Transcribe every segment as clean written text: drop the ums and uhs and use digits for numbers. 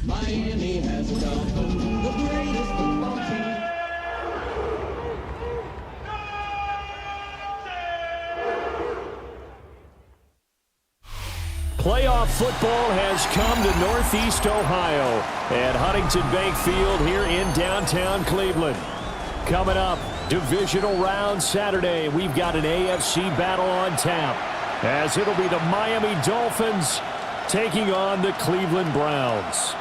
Miami has come, the greatest football team. Playoff football has come to Northeast Ohio at Huntington Bank Field here in downtown Cleveland. Coming up, divisional round Saturday. We've got an AFC battle on tap, as it'll be the Miami Dolphins taking on the Cleveland Browns.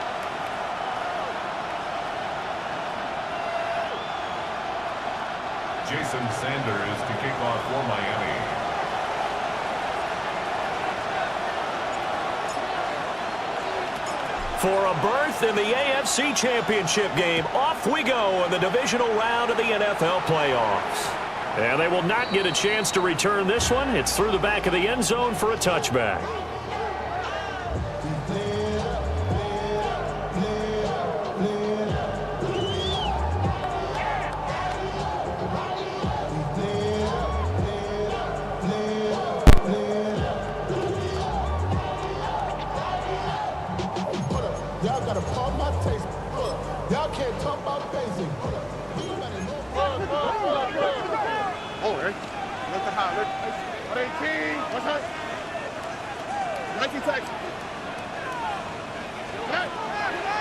Jason Sanders to kick off for Miami. For a berth in the AFC Championship game, off we go in the divisional round of the NFL playoffs. And they will not get a chance to return this one. It's through the back of the end zone for a touchback.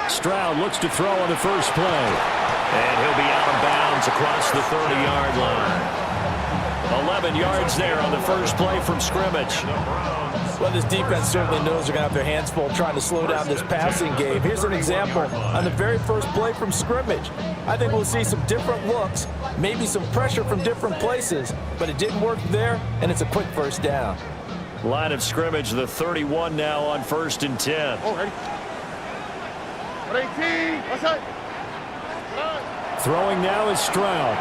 Stroud looks to throw on the first play. And he'll be out of bounds across the 30-yard line. 11 yards there on the first play from scrimmage. Well, this defense certainly knows they're going to have their hands full trying to slow down this passing game. Here's an example on the very first play from scrimmage. I think we'll see some different looks, maybe some pressure from different places, but it didn't work there, and it's a quick first down. Line of scrimmage, the 31 now on 1st and 10. Throwing now is Stroud.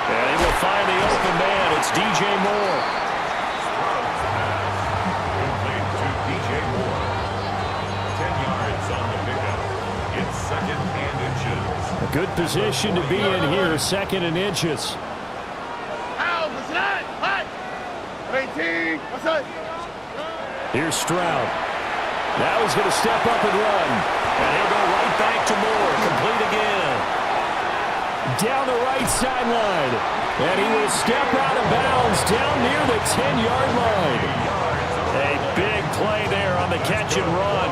And he will find the open man. It's DJ Moore. Complete to DJ Moore. 10 yards on the pickup. It's 2nd and inches. A good position to be in here, 2nd and inches. Here's Stroud. Now he's going to step up and run. And he'll go right back to Moore. Complete again. Down the right sideline. And he will step out of bounds down near the 10-yard line. A big play there on the catch and run.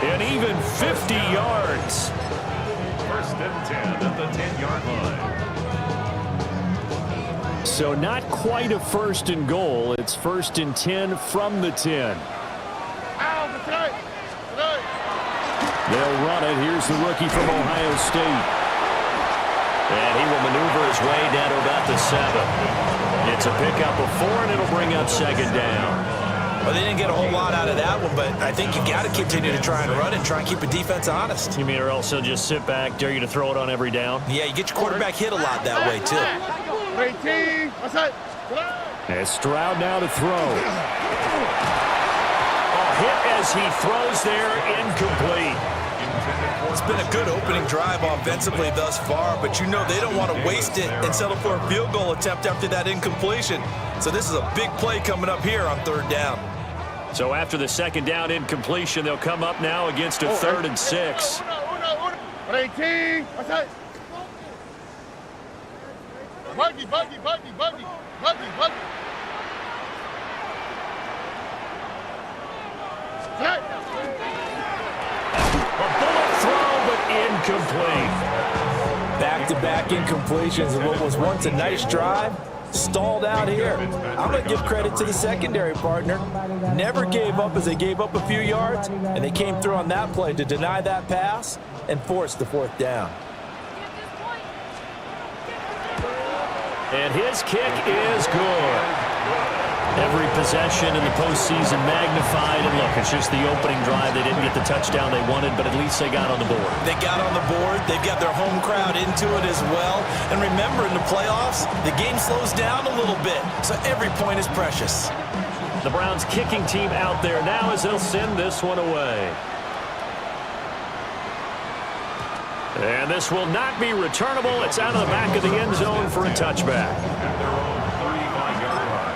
And even 50 yards. 1st and 10 at the 10-yard line. So not quite a 1st and goal. It's 1st and 10 from the 10. They'll run it. Here's the rookie from Ohio State. And he will maneuver his way down to about the 7. It's a pickup of 4, and it'll bring up 2nd down. Well, they didn't get a whole lot out of that one, but I think you got to continue to try and run and try and keep the defense honest. You mean or else they'll just sit back, dare you to throw it on every down? Yeah, you get your quarterback hit a lot that way, too. And Stroud now to throw. A hit as he throws there, incomplete. It's been a good opening drive offensively thus far, but you know they don't want to waste it and settle for a field goal attempt after that incompletion. So this is a big play coming up here on 3rd down. So after the 2nd down incompletion, they'll come up now against a 3rd and 6. Incomplete. Back-to-back incompletions of what was once a nice drive, stalled out here. I'm going to give credit to the secondary partner. Never gave up as they gave up a few yards, and they came through on that play to deny that pass and force the 4th down. And his kick is good. Every possession in the postseason magnified. And look, it's just the opening drive. They didn't get the touchdown they wanted, but at least they got on the board. They got on the board. They've got their home crowd into it as well. And remember, in the playoffs, the game slows down a little bit, so every point is precious. The Browns kicking team out there now as they'll send this one away. And this will not be returnable. It's out of the back of the end zone for a touchback. At their own 35-yard line.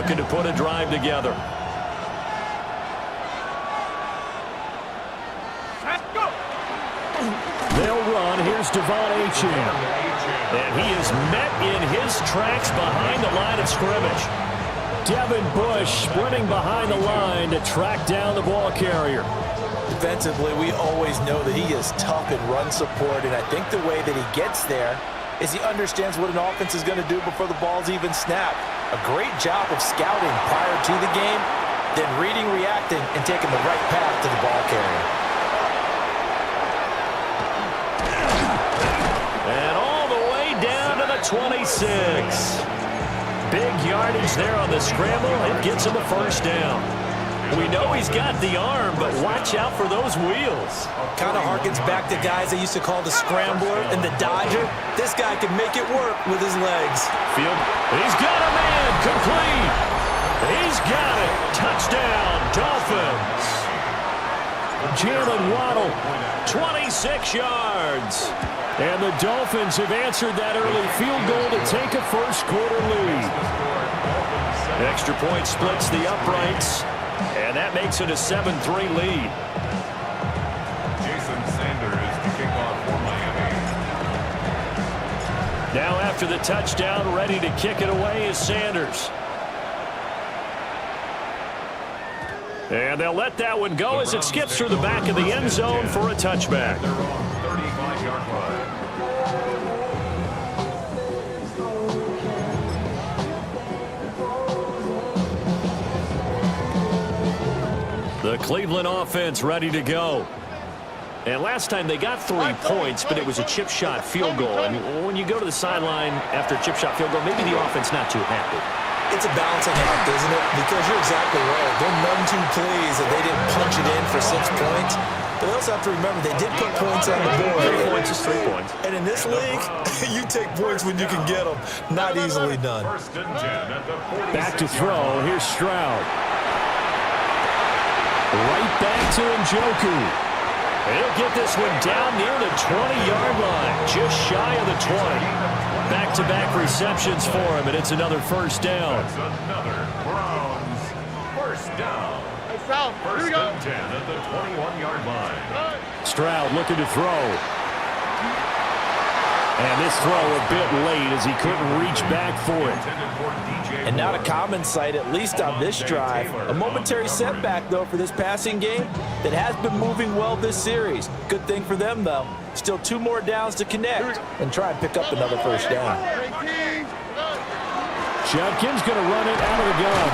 looking to put a drive together. They'll run. Here's Devon Achane. And he is met in his tracks behind the line of scrimmage. Devin Bush sprinting behind the line to track down the ball carrier. Defensively, we always know that he is tough in run support, and I think the way that he gets there is he understands what an offense is going to do before the ball's even snapped. A great job of scouting prior to the game, then reading, reacting, and taking the right path to the ball carrier. And all the way down to the 26. Big yardage there on the scramble. It gets him a first down. We know he's got the arm, but watch out for those wheels. Kind of harkens back to guys they used to call the scrambler and the dodger. This guy can make it work with his legs. Field. He's got a man. Complete. He's got it. Touchdown, Dolphins. Jalen Waddle, 26 yards. And the Dolphins have answered that early field goal to take a first-quarter lead. Extra point splits the uprights, and that makes it a 7-3 lead. Jason Sanders to kick off for Miami. Now after the touchdown, ready to kick it away is Sanders. And they'll let that one go as it skips through the back of the end zone for a touchback. They're on 35-yard line. The Cleveland offense ready to go. And last time they got 3 points, but it was a chip shot field goal. And when you go to the sideline after a chip shot field goal, maybe the offense not too happy. It's a balancing act, isn't it? Because you're exactly right. They're none too pleased that they didn't punch it in for 6 points. But they also have to remember they did put points on the board. 3 points is 3 points. And in this league, you take points when you can get them. Not easily done. First and 10 at the 46. Back to throw. Here's Stroud. Right back to Njoku. He'll get this one down near the 20-yard line, just shy of the 20. Back-to-back receptions for him, and it's another first down. That's another Browns first down. First and 10 at the 21-yard line. Stroud looking to throw. And this throw a bit late as he couldn't reach back for it. And not a common sight, at least on this drive. A momentary setback, though, for this passing game that has been moving well this series. Good thing for them, though. Still 2 more downs to connect and try and pick up another first down. Judkins going to run it out of the gun.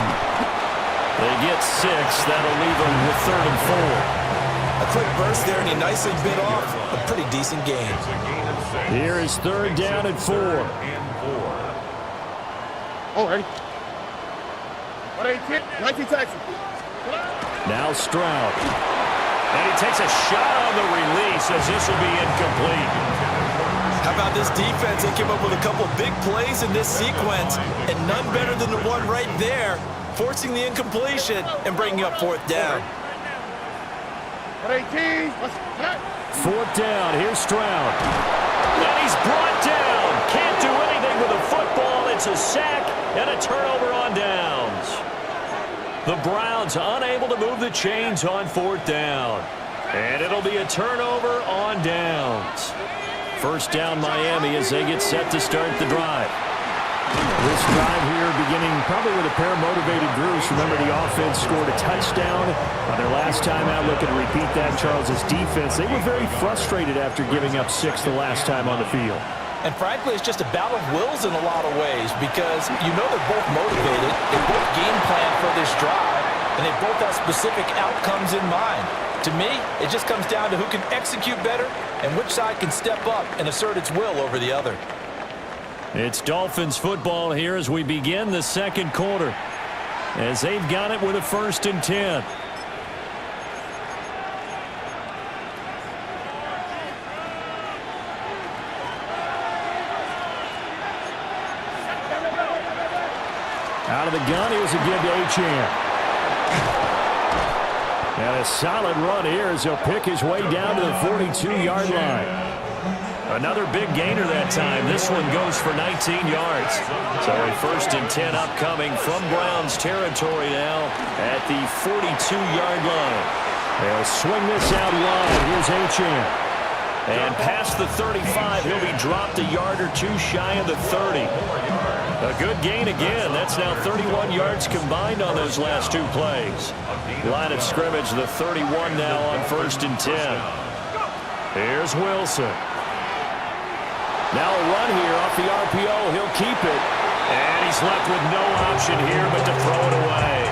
They get 6. That'll leave them with 3rd and 4. A quick burst there, and he nicely bit off a pretty decent gain. Here is 3rd down and 4. Already. 19 Texas. Now Stroud. And he takes a shot on the release as this will be incomplete. How about this defense? They came up with a couple big plays in this sequence, and none better than the one right there, forcing the incompletion and bringing up 4th down. 18. 4th down. Here's Stroud. And he's brought down. Can't do anything with a football. It's a sack and a turnover on downs. The Browns unable to move the chains on 4th down. And it'll be a turnover on downs. First down Miami as they get set to start the drive. This drive here beginning probably with a pair of motivated groups. Remember, the offense scored a touchdown on their last time out. Looking to repeat that, Charles's defense. They were very frustrated after giving up 6 the last time on the field. And frankly, it's just a battle of wills in a lot of ways because you know they're both motivated, they both game plan for this drive, and they both have specific outcomes in mind. To me, it just comes down to who can execute better and which side can step up and assert its will over the other. It's Dolphins football here as we begin the 2nd quarter, as they've got it with a 1st and 10. Out of the gun, here's a give to Achane. And a solid run here as he'll pick his way down to the 42-yard line. Another big gainer that time. This one goes for 19 yards. So a 1st and 10 upcoming from Browns territory now at the 42-yard line. They'll swing this out wide. Here's Achane. And past the 35, he'll be dropped a yard or two shy of the 30. A good gain again. That's now 31 yards combined on those last two plays. Line of scrimmage, the 31 now on 1st and 10. Here's Wilson. Now a run here off the RPO. He'll keep it. And he's left with no option here but to throw it away.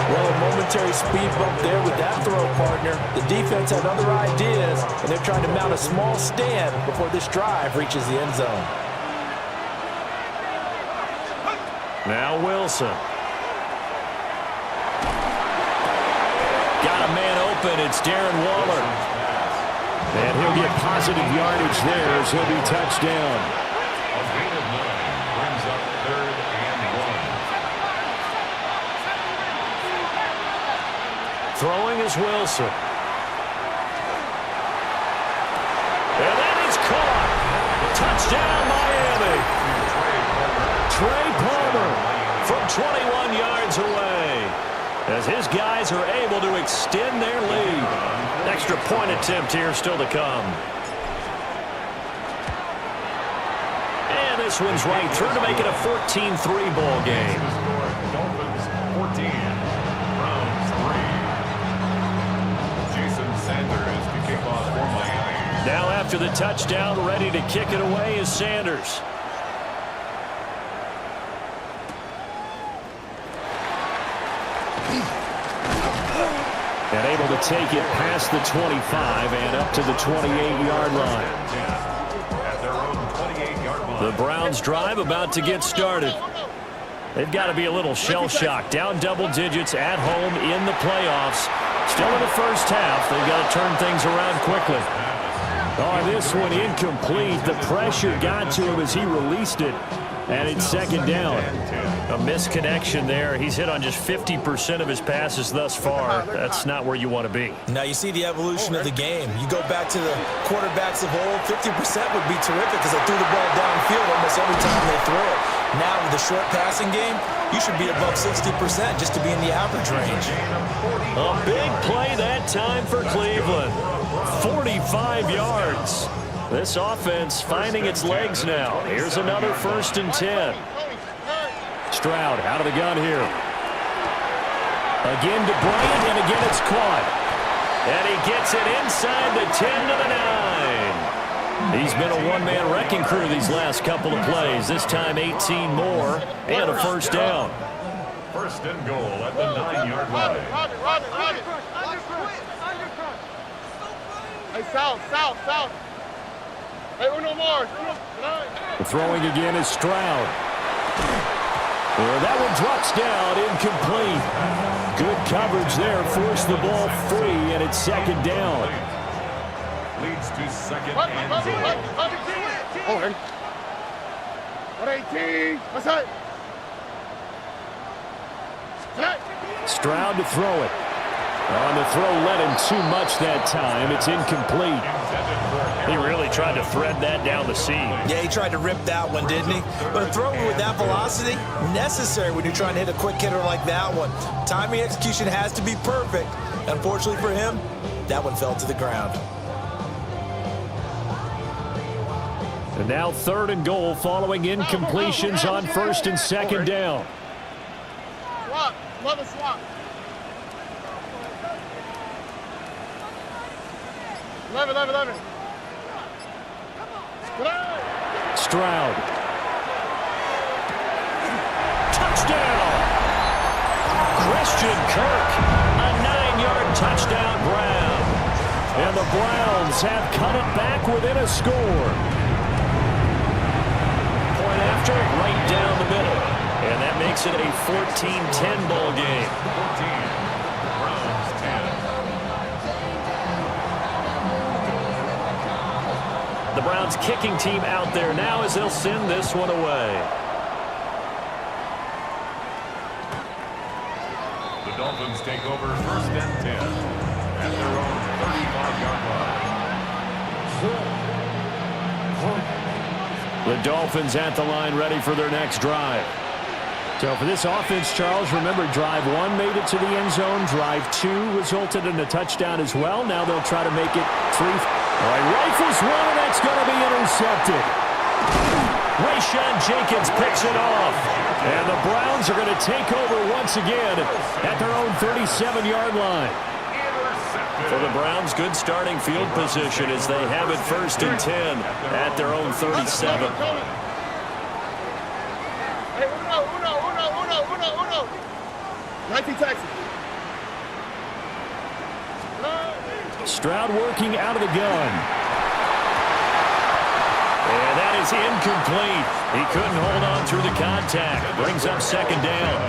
Well, a momentary speed bump there with that throw, partner. The defense had other ideas, and they're trying to mount a small stand before this drive reaches the end zone. Now Wilson. Got a man open. It's Darren Waller. And he'll get positive yardage there as he'll be touched down. A gain of 9 brings up 3rd and 1. Throwing is Wilson. And that is caught. Touchdown, Miami. Trey Palmer from 21 yards away as his guys are able to extend their lead. Extra point attempt here still to come. And this one's right through to make it a 14-3 ball game. Dolphins 14, Browns 3. Jason Sanders to kick off for Miami. Now after the touchdown, ready to kick it away is Sanders. And able to take it past the 25 and up to the 28-yard line. At their own 28-yard line. The Browns drive about to get started. They've got to be a little shell-shocked. Down double digits at home in the playoffs. Still in the first half. They've got to turn things around quickly. Oh, this one incomplete. The pressure got to him as he released it. And it's 2nd down. A misconnection there. He's hit on just 50% of his passes thus far. That's not where you want to be. Now you see the evolution of the game. You go back to the quarterbacks of old, 50% would be terrific because they threw the ball downfield almost every time they throw it. Now with the short passing game, you should be above 60% just to be in the average range. A big play that time for Cleveland. 45 yards. This offense finding its legs now. Here's another 1st and 10. Stroud out of the gun here. Again to Bryant, and again it's caught. And he gets it inside the 10 to the 9. He's been a one-man wrecking crew these last couple of plays. This time 18 more and a 1st down. 1st and goal at the 9-yard line. Hey, south. Hey, uno more. Throwing again is Stroud. Well, that one drops down, incomplete. Good coverage there, forced the ball free, and it's 2nd down. Leads to 2nd and goal. Oh, ready. 118. What's that? Stroud to throw it. On the throw, led him too much that time. It's incomplete. He really tried to thread that down the seam. Yeah, he tried to rip that one, didn't he? But a throw with that velocity, necessary when you're trying to hit a quick hitter like that one. Timing execution has to be perfect. Unfortunately for him, that one fell to the ground. And now 3rd and goal following incompletions on 1st and 2nd down. Swap. Love a swap. 11. Stroud. Touchdown! Christian Kirk, a 9-yard touchdown grab. And the Browns have cut it back within a score. Point after, right down the middle. And that makes it a 14-10 ball game. 14. Browns 10. The Browns kicking team out there now as they'll send this one away. The Dolphins take over 1st and 10 at their own 35-yard line. The Dolphins at the line ready for their next drive. So for this offense, Charles, remember drive 1 made it to the end zone. Drive 2 resulted in a touchdown as well. Now they'll try to make it 3. All right, rifles one, and that's going to be intercepted. Rayshawn Jenkins picks it off. And the Browns are going to take over once again at their own 37-yard line. For the Browns, good starting field position as they have it 1st and 10 at their own 37. Hey, uno. 19 Texas. Stroud working out of the gun. And that is incomplete. He couldn't hold on through the contact. Brings up 2nd down.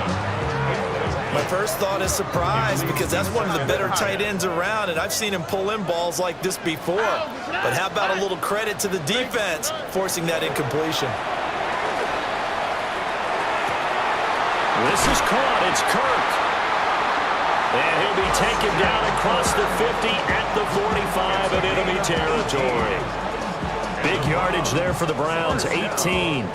My first thought is surprise because that's one of the better tight ends around, and I've seen him pull in balls like this before. But how about a little credit to the defense forcing that incompletion? This is caught. It's Kirk. And he'll be taken down across the 50 at the 45 of enemy territory. Big yardage there for the Browns, 18.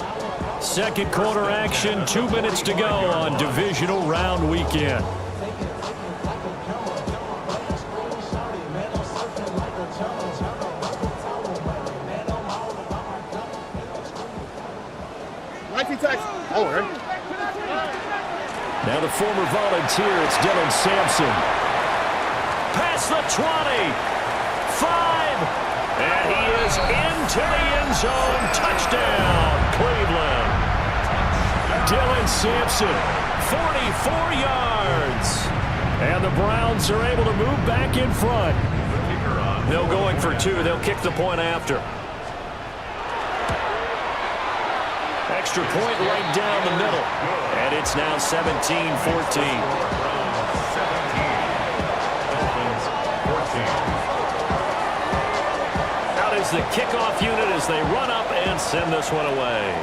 Second quarter action, 2 minutes to go on divisional round weekend. Now the former volunteer, it's Dylan Sampson. Past the 20. 5. And he is into the end zone. Touchdown, Cleveland. Dylan Sampson, 44 yards. And the Browns are able to move back in front. They're going for 2. They'll kick the point after. Extra point right down the middle. And it's now 17-14. The kickoff unit as they run up and send this one away.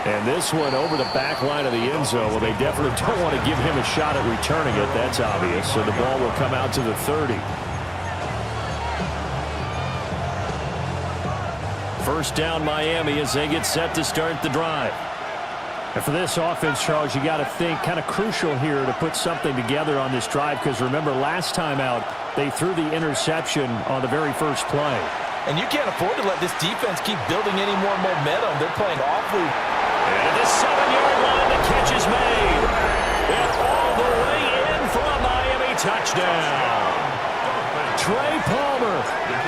And this one over the back line of the end zone. Well, they definitely don't want to give him a shot at returning it. That's obvious. So the ball will come out to the 30. First down, Miami, as they get set to start the drive. And for this offense, Charles, you got to think kind of crucial here to put something together on this drive, because remember last time out they threw the interception on the very first play. And you can't afford to let this defense keep building any more momentum. They're playing awfully. And at the 7-yard line, the catch is made. And all the way in for a Miami touchdown. Trey Palmer,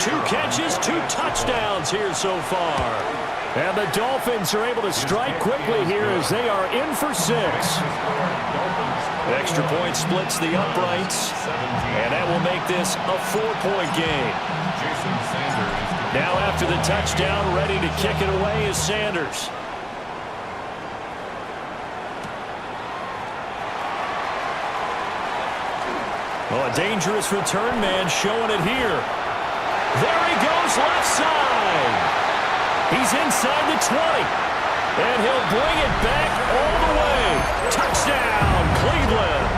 2 catches, 2 touchdowns here so far. And the Dolphins are able to strike quickly here as they are in for 6. Extra point splits the uprights, and that will make this a 4-point game. Now after the touchdown, ready to kick it away is Sanders. Oh, a dangerous return man showing it here. There he goes left side. He's inside the 20. And he'll bring it back all the way. Touchdown, Cleveland.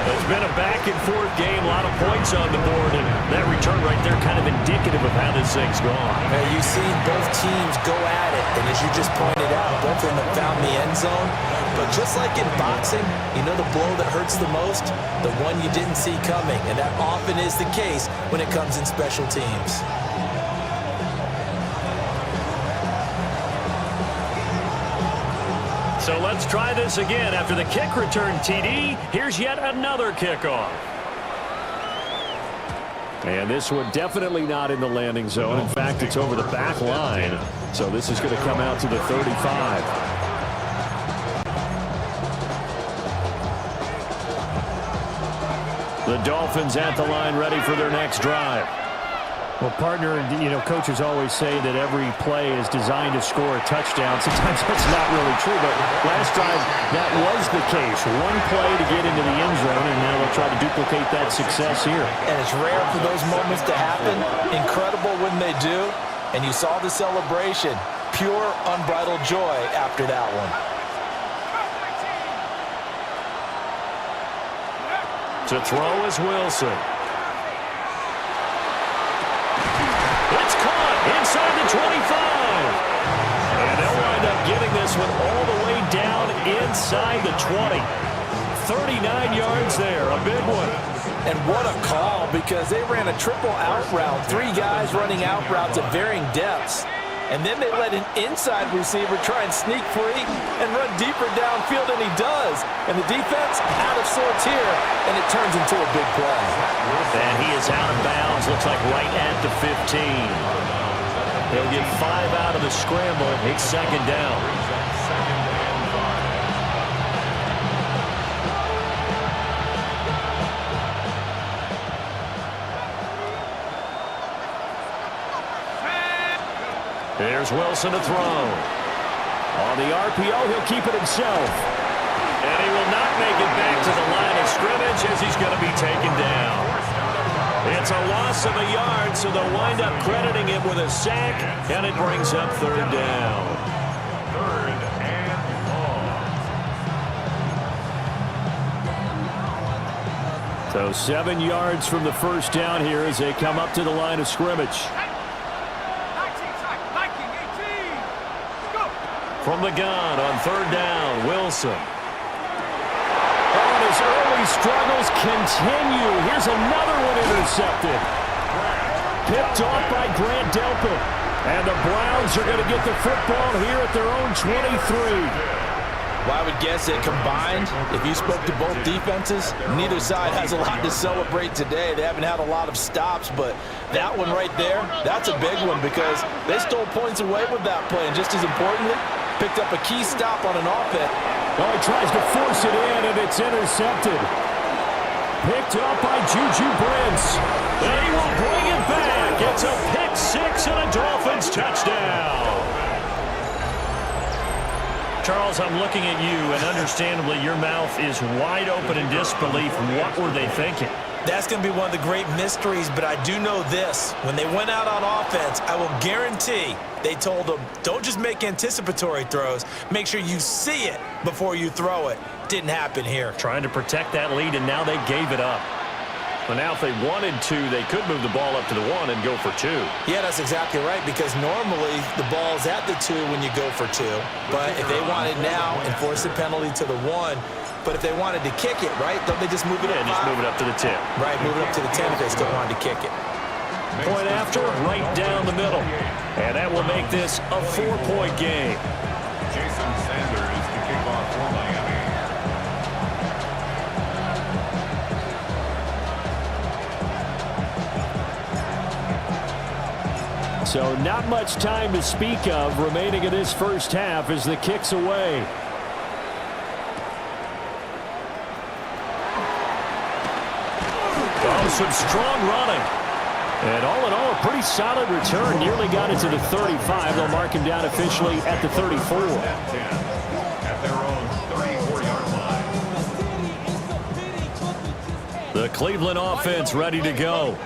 It's been a back-and-forth game, a lot of points on the board, and that return right there kind of indicative of how this thing's gone. You've seen both teams go at it, and as you just pointed out, both of them have found the end zone. But just like in boxing, you know the blow that hurts the most? The one you didn't see coming, and that often is the case when it comes in special teams. So let's try this again. After the kick return, TD, here's yet another kickoff. And this one definitely not in the landing zone. In fact, it's over the back line. So this is going to come out to the 35. The Dolphins at the line ready for their next drive. Well, partner, you know, coaches always say that every play is designed to score a touchdown. Sometimes that's not really true, but last drive, that was the case. One play to get into the end zone, and now they'll try to duplicate that success here. And it's rare for those moments to happen. Incredible when they do. And you saw the celebration. Pure, unbridled joy after that one. To throw is Wilson. inside the 25. And they'll wind up getting this one all the way down inside the 20. 39 yards there, a big one. And what a call, because they ran a triple out route. 3 guys running out routes at varying depths. And then they let an inside receiver try and sneak free and run deeper downfield, and he does. And the defense out of sorts here, and it turns into a big play. And he is out of bounds, looks like right at the 15. He'll get 5 out of the scramble. It's second down. There's Wilson to throw. On the RPO, he'll keep it himself. And he will not make it back to the line of scrimmage as he's going to be taken down. It's a loss of a yard, so they'll wind up crediting him with a sack, and it brings up third down. Third and long. So 7 yards from the first down here as they come up to the line of scrimmage. From the gun on third down, Wilson. And his early struggles continue. Here's another one intercepted. Picked off by Grant Delpit. And the Browns are going to get the football here at their own 23. Well, I would guess that combined, if you spoke to both defenses, neither side has a lot to celebrate today. They haven't had a lot of stops, but that one right there, that's a big one because they stole points away with that play. And just as importantly, picked up a key stop on an offense. Oh, he tries to force it in, and it's intercepted. Picked up by Juju Brents. And he will bring it back. It's a pick 6 and a Dolphins touchdown. Charles, I'm looking at you, and understandably, your mouth is wide open in disbelief. What were they thinking? That's going to be one of the great mysteries, but I do know this. When they went out on offense, I will guarantee they told them, don't just make anticipatory throws. Make sure you see it before you throw it. Didn't happen here. Trying to protect that lead, and now they gave it up. But now if they wanted to, they could move the ball up to the 1 and go for 2. Yeah, that's exactly right, because normally the ball's at the 2 when you go for 2. But if they wanted now, enforce the penalty to the 1. But if they wanted to kick it, right, don't they just move it up? Yeah, just move it up to the 10. Right, move it up to the 10 if they still wanted to kick it. Point after, right down the middle. And that will make this a 4-point game. Jason Sanders to kick off for Miami. So not much time to speak of remaining in this first half as the kick's away. Oh, some strong running. And all in all, a pretty solid return. Nearly got it to the 35. They'll mark him down officially at the 34. At their own 34-yard line. The Cleveland offense ready to go.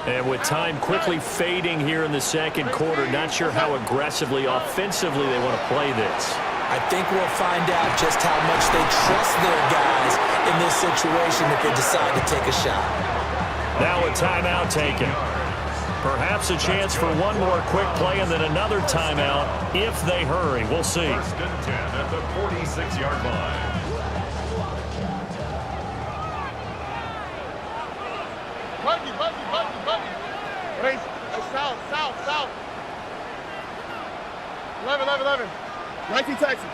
And with time quickly fading here in the second quarter, not sure how aggressively, offensively they want to play this. I think we'll find out just how much they trust their guys in this situation if they decide to take a shot. Now a timeout taken. Perhaps a chance for one more quick play and then another timeout if they hurry. We'll see. First and 10 at the 46-yard line. Buggy. Race. South. 11. 19 Texas.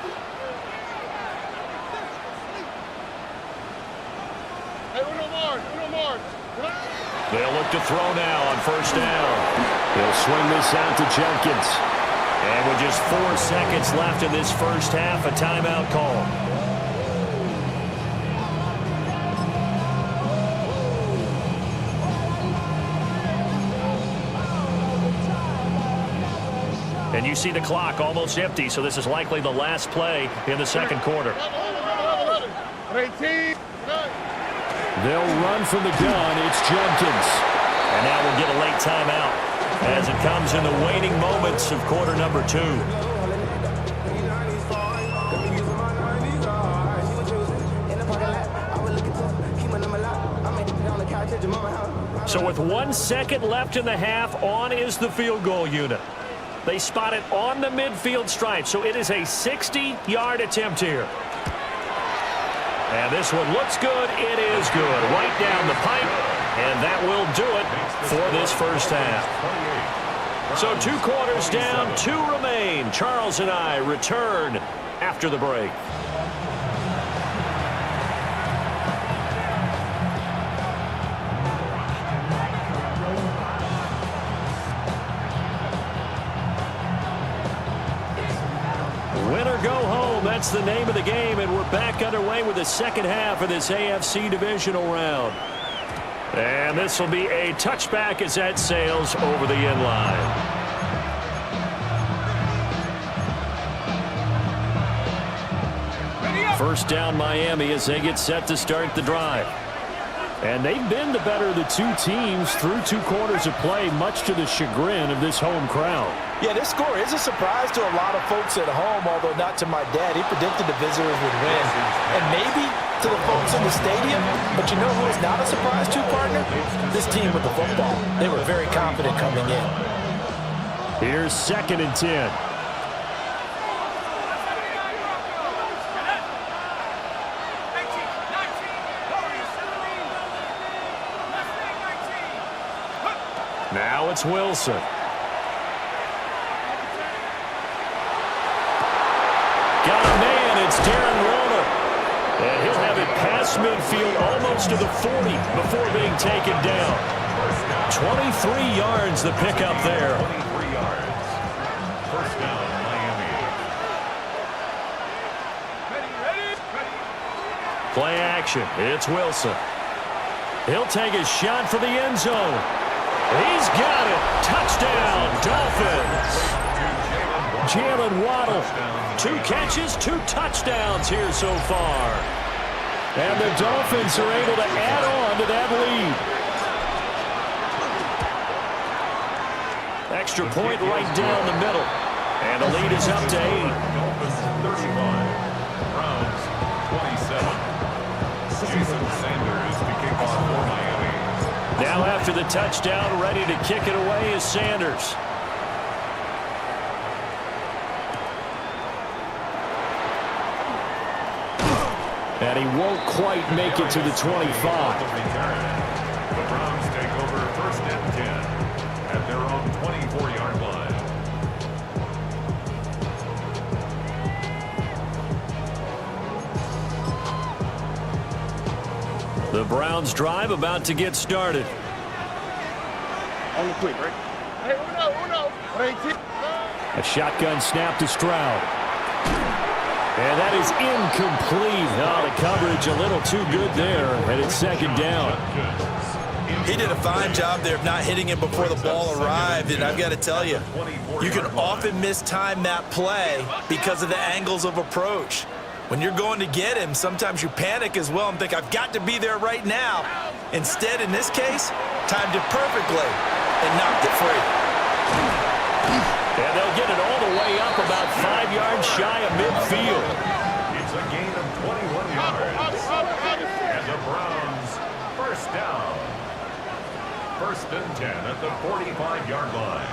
Hey, uno more. They'll look to throw now on first down. They'll swing this out to Jenkins. And with just 4 seconds left in this first half, a timeout call. And you see the clock almost empty, so this is likely the last play in the second quarter. 18. They'll run from the gun. It's Jenkins. And now we'll get a late timeout as it comes in the waning moments of quarter number 2. So with 1 second left in the half, on is the field goal unit. They spot it on the midfield stripe, so it is a 60-yard attempt here. And this one looks good. It is good. Right down the pipe, and that will do it for this first half. So 2 quarters down, 2 remain. Charles and I return after the break. Win or go home, that's the name of the game, and we're back underway with the second half of this AFC Divisional round. And this will be a touchback as that sails over the end line. First down Miami as they get set to start the drive. And they've been the better of the 2 teams through 2 quarters of play, much to the chagrin of this home crowd. Yeah, this score is a surprise to a lot of folks at home, although not to my dad. He predicted the visitors would win. And maybe to the folks in the stadium, but you know who is not a surprise to, partner? This team with the football. They were very confident coming in. Here's 2nd and 10. Now it's Wilson. Got a man, it's Darren Waller. And he'll have it past midfield almost to the 40 before being taken down. 23 yards the pickup there. 23 yards. First down, Miami. Play action. It's Wilson. He'll take a shot for the end zone. He's got it. Touchdown, Dolphins. Jalen Waddle. 2 catches, 2 touchdowns here so far. And the Dolphins are able to add on to that lead. Extra point right down the middle. And the lead is up to 8. Dolphins 35. Browns 27. Jason Sanders to kick off for Miami. Now after the touchdown, ready to kick it away is Sanders. And he won't quite make it to the 25. The Browns take over 1st and 10 at their own 24-yard line. The Browns drive about to get started. On the quick, right? Hey, uno. A shotgun snap to Stroud. And that is incomplete. Oh, the coverage a little too good there, and it's 2nd down. He did a fine job there of not hitting him before the ball arrived, and I've got to tell you, you can often mistime that play because of the angles of approach. When you're going to get him, sometimes you panic as well and think, I've got to be there right now. Instead, in this case, timed it perfectly and knocked it free. And they'll get it all the way up about 5 yards shy of midfield. It's a gain of 21 yards. And the Browns, first down. 1st and 10 at the 45-yard line.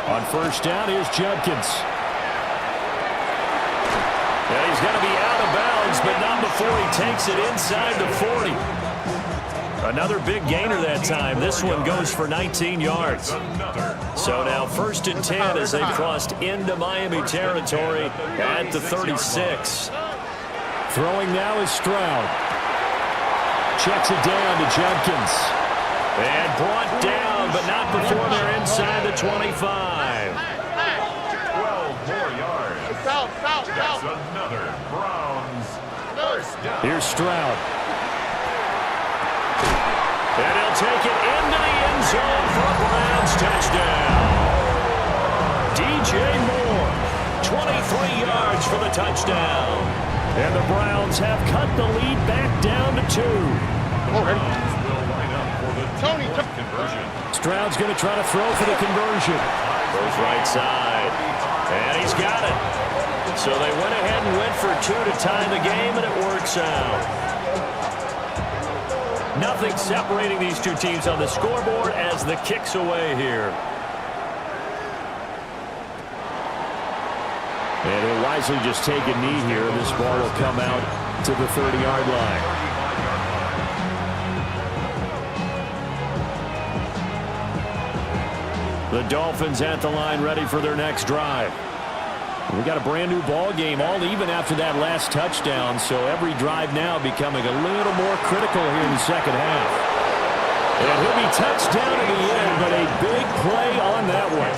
On 1st down, here's Judkins. And he's going to be out of bounds, but not before he takes it inside the 40. Another big gainer that time. This one goes for 19 yards. So now 1st and 10 as they've crossed into Miami territory at the 36. Throwing now is Stroud. Checks it down to Judkins. And brought down, but not before they're inside the 25. 12 more yards. That's another Browns first down. Here's Stroud. And he'll take it into the end zone for a Browns touchdown. DJ Moore, 23 yards for the touchdown. And the Browns have cut the lead back down to 2. Browns will line up for the conversion. Stroud's going to try to throw for the conversion. Goes right side. And he's got it. So they went ahead and went for 2 to tie the game, and it works out. Nothing separating these two teams on the scoreboard as the kick's away here. And he'll wisely just take a knee here. This ball will come out to the 30-yard line. The Dolphins at the line ready for their next drive. We got a brand new ball game, all even after that last touchdown, so every drive now becoming a little more critical here in the second half. And he'll be touched down in the end, but a big play on that one.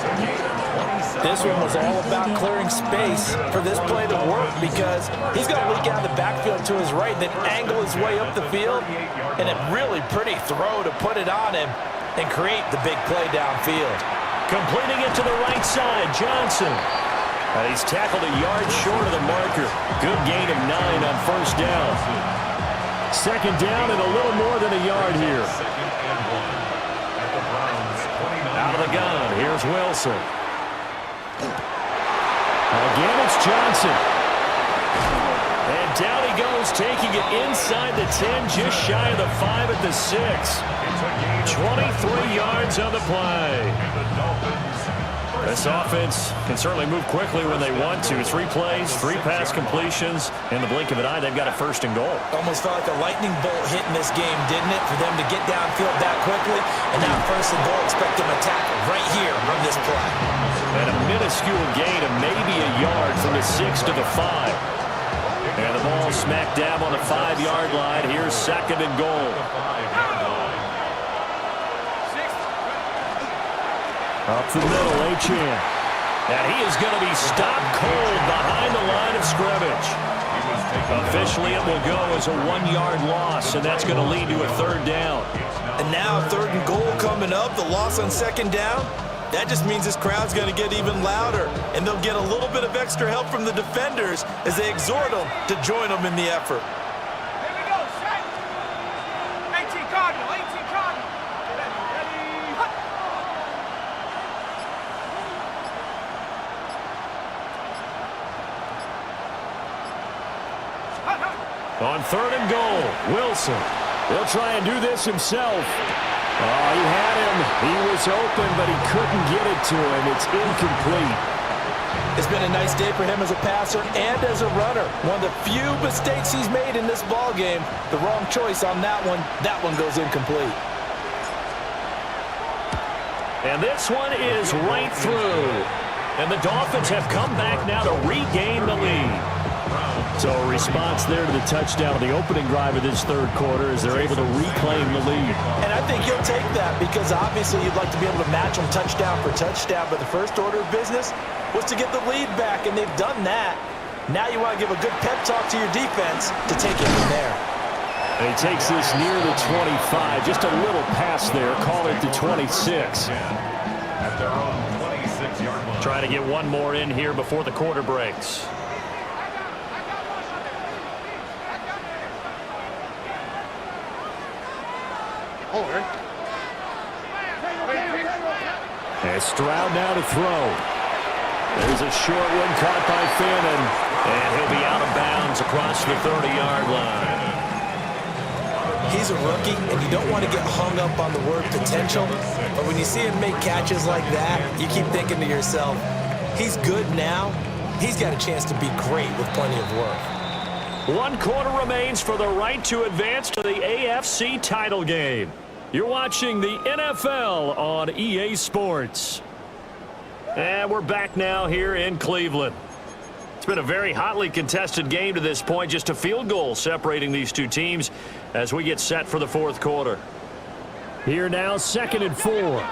This one was all about clearing space for this play to work because he's going to leak out the backfield to his right, then angle his way up the field, and a really pretty throw to put it on him and create the big play downfield. Completing it to the right side, Johnson. He's tackled a yard short of the marker. Good gain of 9 on first down. Second down and a little more than a yard here. Out of the gun, here's Wilson. Again, it's Johnson. And down he goes, taking it inside the 10, just shy of the 5 at the 6. 23 yards on the play. This offense can certainly move quickly when they want to. 3 plays, 3 pass completions. In the blink of an eye, they've got a first and goal. Almost felt like a lightning bolt hit in this game, didn't it, for them to get downfield that quickly? And now first and goal, expect them to tackle right here on this play. And a minuscule gain of maybe a yard from the 6 to the 5. And the ball smack dab on the 5-yard line. Here's second and goal. Up the middle, Achane. And he is going to be stopped cold behind the line of scrimmage. Officially, it will go as a 1-yard loss, and that's going to lead to a third down. And now third and goal coming up, the loss on second down. That just means this crowd's going to get even louder, and they'll get a little bit of extra help from the defenders as they exhort them to join them in the effort. Here we go, set. 18 Cardinal, 18 Cardinal. Ready. On third and goal, Wilson. He'll try and do this himself. Oh, he had him. He was open, but he couldn't get it to him. It's incomplete. It's been a nice day for him as a passer and as a runner. One of the few mistakes he's made in this ball game. The wrong choice on that one. That one goes incomplete. And this one is right through. And the Dolphins have come back now to regain the lead. So a response there to the touchdown of the opening drive of this third quarter as they're able to reclaim the lead. And I think you'll take that because obviously you'd like to be able to match them touchdown for touchdown, but the first order of business was to get the lead back, and they've done that. Now you want to give a good pep talk to your defense to take it from there. And he takes this near the 25, just a little pass there, call it the 26. At their own 26-yard line. Trying to get one more in here before the quarter breaks. And Stroud now to throw. There's a short one caught by Fannin. And he'll be out of bounds across the 30-yard line. He's a rookie, and you don't want to get hung up on the word potential. But when you see him make catches like that, you keep thinking to yourself, he's good now. He's got a chance to be great with plenty of work. 1 quarter remains for the right to advance to the AFC title game. You're watching the NFL on EA Sports. And we're back now here in Cleveland. It's been a very hotly contested game to this point. Just a field goal separating these two teams as we get set for the fourth quarter. Here now, 2nd and 4.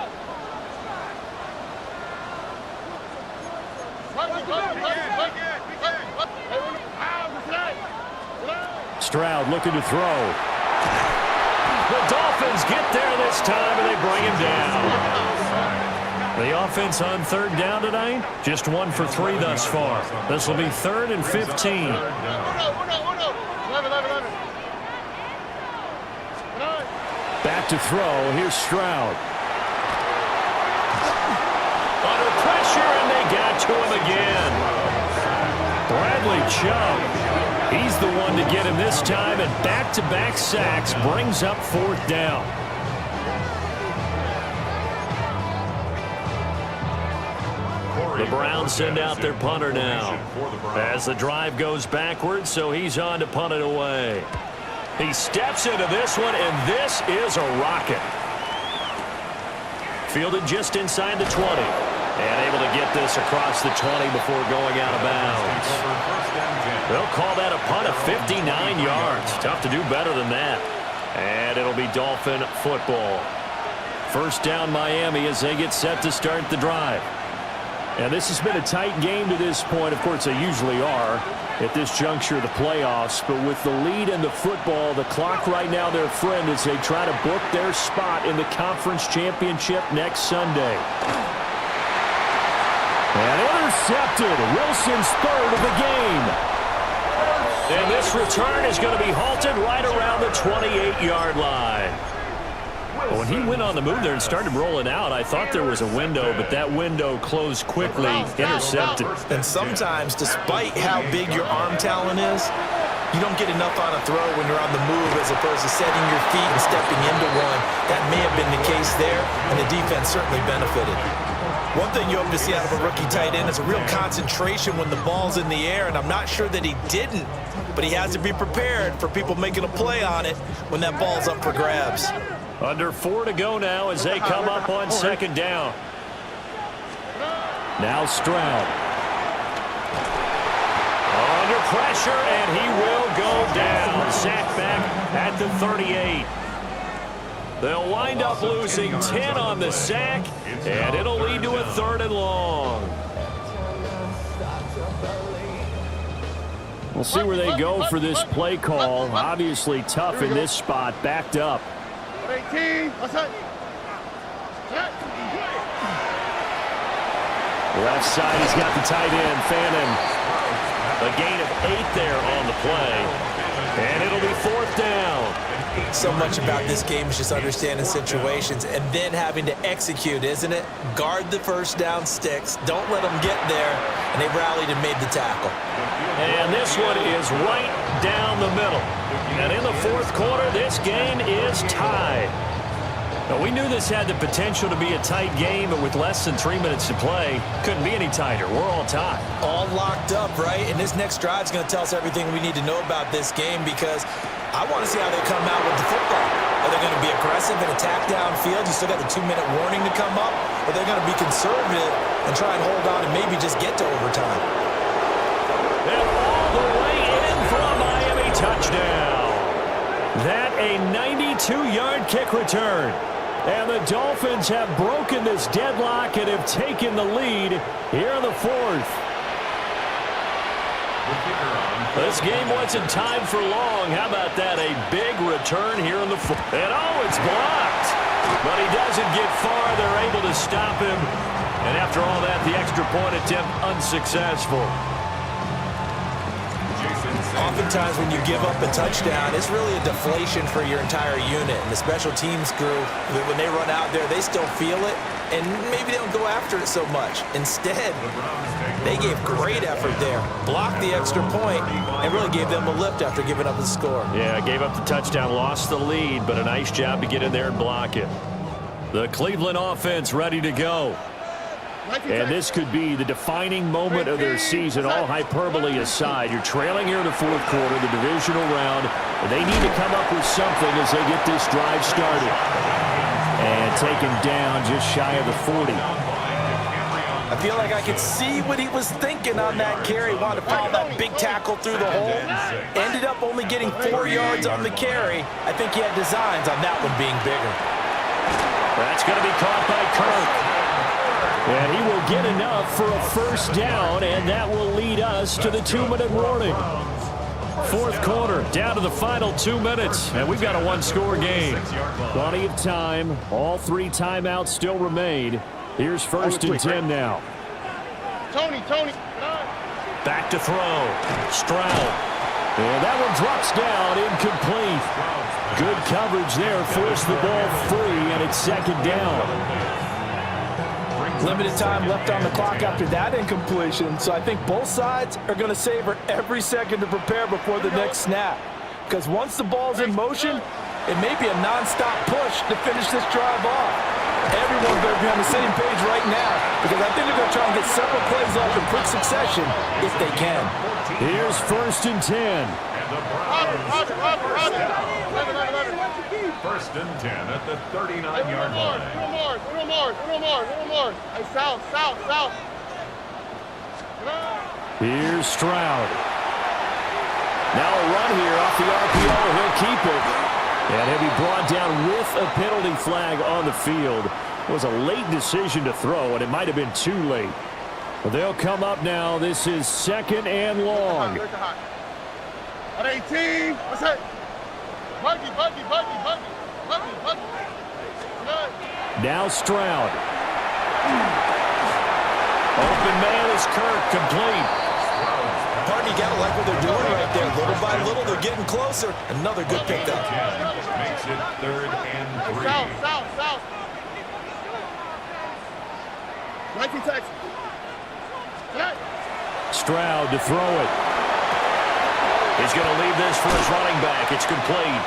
Stroud looking to throw. The Dolphins get there this time, and they bring him down. The offense on third down tonight, just 1 for 3 thus far. This will be 3rd and 15. Back to throw. Here's Stroud. Under pressure, and they got to him again. Bradley Chubb, he's the one to get him this time, and back-to-back sacks brings up 4th down. The Browns send out their punter now as the drive goes backwards, so he's on to punt it away. He steps into this one, and this is a rocket. Fielded just inside the 20, and able to get this across the 20 before going out of bounds. They'll call that a punt of 59 yards. Tough to do better than that. And it'll be Dolphin football. 1st down Miami as they get set to start the drive. And this has been a tight game to this point. Of course, they usually are at this juncture of the playoffs. But with the lead in the football, the clock right now their friend as they try to book their spot in the conference championship next Sunday. And intercepted. Wilson's 3rd of the game. And this return is going to be halted right around the 28-yard line. When he went on the move there and started rolling out, I thought there was a window, but that window closed quickly, intercepted. And sometimes, despite how big your arm talent is, you don't get enough on a throw when you're on the move as opposed to setting your feet and stepping into one. That may have been the case there, and the defense certainly benefited. One thing you hope to see out of a rookie tight end is a real concentration when the ball's in the air, and I'm not sure that he didn't, but he has to be prepared for people making a play on it when that ball's up for grabs. Under 4 to go now as they come up on 2nd down. Now Stroud. Under pressure, and he will go down. Sacked back at the 38. They'll wind up losing 10 on the sack, and it'll lead to a 3rd and long. We'll see where they go for this play call. Obviously tough in this spot, backed up. 18. Left side, he's got the tight end, Fannin. A gain of 8 there on the play. And it'll be 4th down. So much about this game is just understanding situations and then having to execute, isn't it? Guard the 1st down sticks. Don't let them get there. And they rallied and made the tackle. And this one is right down the middle. And in the 4th quarter, this game is tied. Now, we knew this had the potential to be a tight game, but with less than 3 minutes to play, couldn't be any tighter. We're all tied. All locked up, right? And this next drive is going to tell us everything we need to know about this game because I want to see how they come out with the football. Are they going to be aggressive and attack downfield? You still got the 2-minute warning to come up? Or are they going to be conservative and try and hold on and maybe just get to overtime? And all the way in for a Miami touchdown. That a 92-yard kick return. And the Dolphins have broken this deadlock and have taken the lead here in the 4th. This game wasn't timed for long. How about that? A big return here in the 4th. And oh, it's blocked. But he doesn't get far. They're able to stop him. And after all that, the extra point attempt unsuccessful. Oftentimes when you give up a touchdown, it's really a deflation for your entire unit. And the special teams group, when they run out there, they still feel it. And maybe they don't go after it so much. Instead, they gave great effort there. Blocked the extra point and really gave them a lift after giving up the score. Yeah, gave up the touchdown, lost the lead, but a nice job to get in there and block it. The Cleveland offense ready to go. And this could be the defining moment of their season, all hyperbole aside. You're trailing here in the 4th quarter, the divisional round. And they need to come up with something as they get this drive started. And taken down just shy of the 40. I feel like I could see what he was thinking on that carry. Wanted to follow that big tackle through the hole. Ended up only getting 4 yards on the carry. I think he had designs on that one being bigger. That's going to be caught by Kirk. And he will get enough for a 1st down, and that will lead us to the 2-minute warning. 4th quarter, down to the final 2 minutes, and we've got a 1-score game. Plenty of time. All 3 timeouts still remain. Here's 1st and 10 now. Tony. Back to throw. Stroud. And that one drops down, incomplete. Good coverage there, forced the ball free, and it's 2nd down. Limited time left on the clock after that incompletion, so I think both sides are going to savor every second to prepare before the next snap. Because once the ball's in motion, it may be a non-stop push to finish this drive off. Everyone better be on the same page right now, because I think they're going to try and get several plays off in quick succession if they can. Here's 1st and 10. And the Browns first and 10 at the 39-yard line. Little more. Hey, south. Here's Stroud. Now a run here off the RPO. He'll keep it. And he'll be brought down with a penalty flag on the field. It was a late decision to throw, and it might have been too late. But they'll come up now. This is 2nd and long. At 18, what's that? Buggy. Now Stroud. Open man is Kirk, complete. Partner, you got to like what they're doing right there. Little by little, they're getting closer. Another good pickup. Makes it 3rd and 3. South. 19 Texas. Stroud to throw it. He's going to leave this for his running back. It's complete.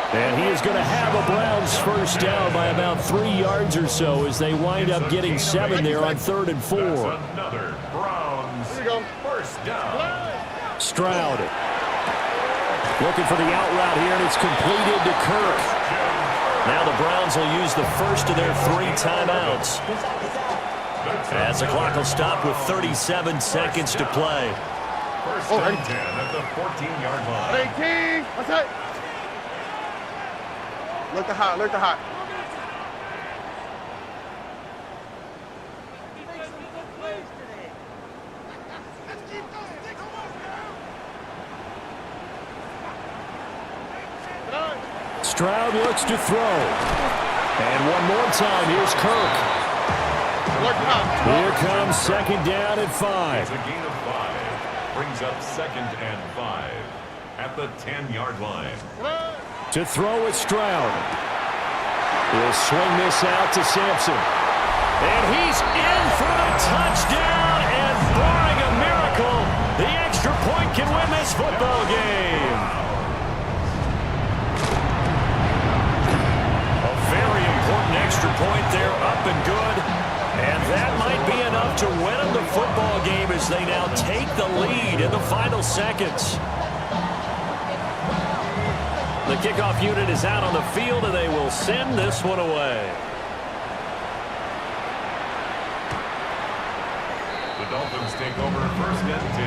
And he is going to have a Browns first down by about 3 yards or so as they wind up getting 7 there on 3rd and 4. That's another Browns first down. Stroud looking for the out route here, and it's completed to Kirk. Now the Browns will use the first of their 3 timeouts, as the clock will stop with 37 seconds to play. First and 10 at the 14-yard line. 18, what's that? Look the hot. Stroud looks to throw. And one more time, here's Kirk. Here comes 2nd down and 5. It's a gain of 5. Brings up 2nd and 5 at the 10-yard line. To throw it, Stroud. He'll swing this out to Sampson. And he's in for the touchdown. And barring a miracle, the extra point can win this football game. A very important extra point there, up and good. And that might be enough to win them the football game as they now take the lead in the final seconds. The kickoff unit is out on the field, and they will send this one away. The Dolphins take over 1st and 10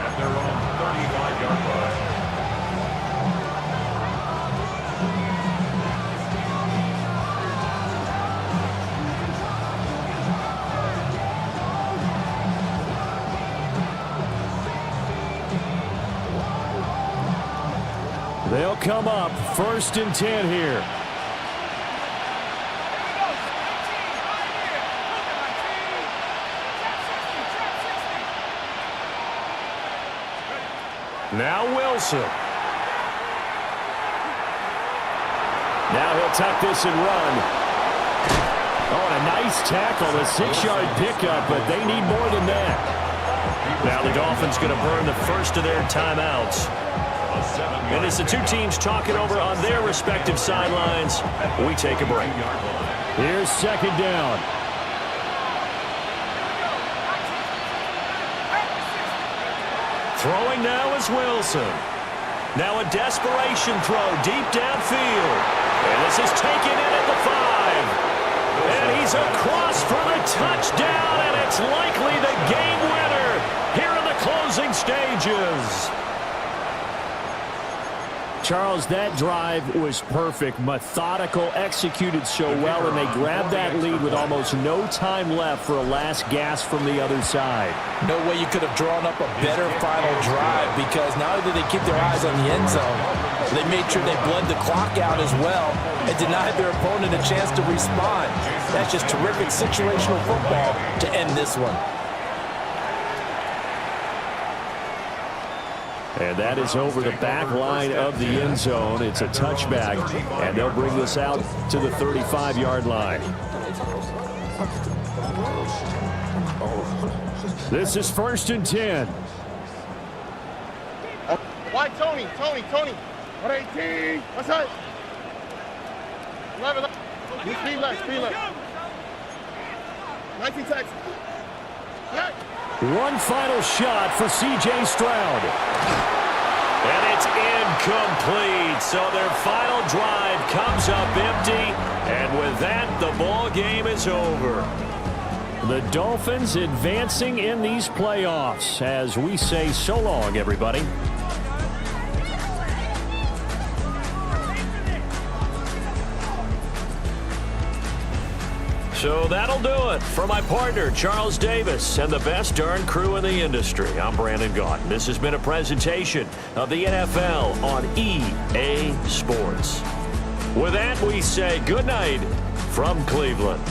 at their own 35-yard line. They'll come up 1st and 10 here. Now Wilson. Now he'll tuck this and run. Oh, and a nice tackle, a 6-yard pickup, but they need more than that. Now the Dolphins going to burn the first of their timeouts. And as the two teams talk it over on their respective sidelines, we take a break. Here's 2nd down. Throwing now is Wilson. Now a desperation throw deep downfield. And this is taken in at the 5. And he's across for the touchdown, and it's likely the game winner here in the closing stages. Charles, that drive was perfect, methodical, executed so well, and they grabbed that lead with almost no time left for a last gasp from the other side. No way you could have drawn up a better final drive, because not only did they keep their eyes on the end zone, they made sure they bled the clock out as well and denied their opponent a chance to respond. That's just terrific situational football to end this one. And that is over the back line of the end zone. It's a touchback, and they'll bring this out to the 35-yard line. This is 1st and 10. Why Tony? 118. What's that? 11. Speed left. 19 taxi. One final shot for C.J. Stroud. And it's incomplete. So their final drive comes up empty. And with that, the ball game is over. The Dolphins advancing in these playoffs as we say so long, everybody. So that'll do it. For my partner, Charles Davis, and the best darn crew in the industry, I'm Brandon Gaudin. This has been a presentation of the NFL on EA Sports. With that, we say good night from Cleveland.